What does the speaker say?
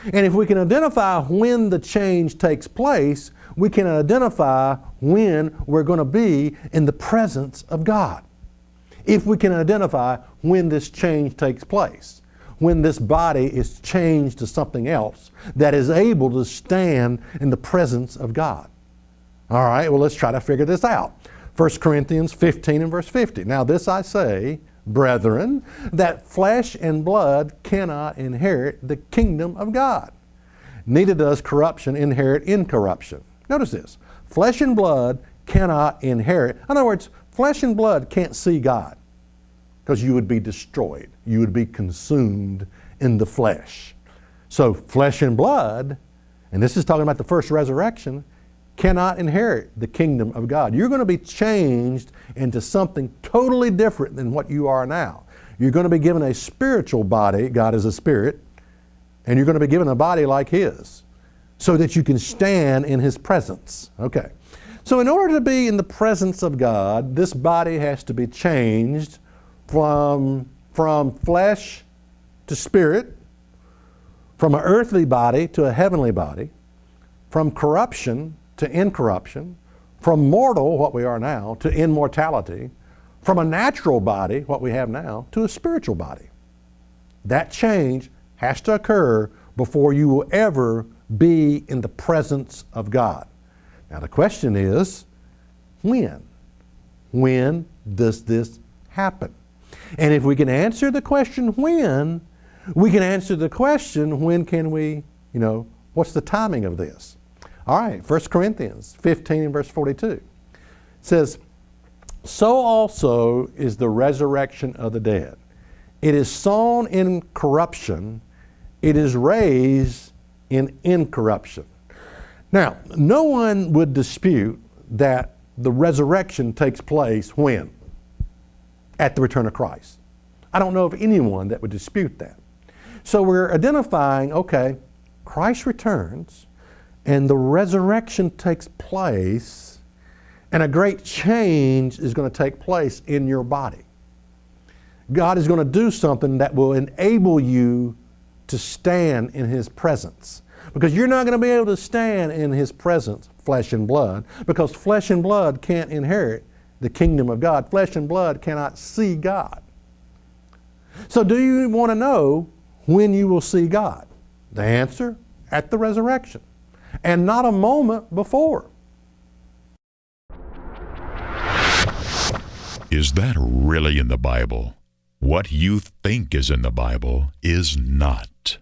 And if we can identify when the change takes place, we can identify when we're going to be in the presence of God. If we can identify when this change takes place, when this body is changed to something else that is able to stand in the presence of God. All right, well, let's try to figure this out. 1 Corinthians 15 and verse 50. Now this I say, brethren, that flesh and blood cannot inherit the kingdom of God. Neither does corruption inherit incorruption. Notice this. Flesh and blood cannot inherit. In other words, flesh and blood can't see God because you would be destroyed. You would be consumed in the flesh. So flesh and blood, and this is talking about the first resurrection, cannot inherit the kingdom of God. You're going to be changed into something totally different than what you are now. You're going to be given a spiritual body. God is a spirit. And you're going to be given a body like His so that you can stand in His presence. Okay. So in order to be in the presence of God, this body has to be changed from flesh to spirit, from an earthly body to a heavenly body, from corruption to incorruption, from mortal, what we are now, to immortality, from a natural body, what we have now, to a spiritual body. That change has to occur before you will ever be in the presence of God. Now the question is, when? When does this happen? And if we can answer the question when, we can answer the question when can we, what's the timing of this? All right, 1 Corinthians 15 and verse 42. It says, so also is the resurrection of the dead. It is sown in corruption, it is raised in incorruption. Now, no one would dispute that the resurrection takes place when? At the return of Christ. I don't know of anyone that would dispute that. So we're identifying, okay, Christ returns and the resurrection takes place and a great change is going to take place in your body. God is going to do something that will enable you to stand in His presence. Because you're not going to be able to stand in His presence, flesh and blood, because flesh and blood can't inherit the kingdom of God. Flesh and blood cannot see God. So do you want to know when you will see God? The answer, at the resurrection, and not a moment before. Is that really in the Bible? What you think is in the Bible is not.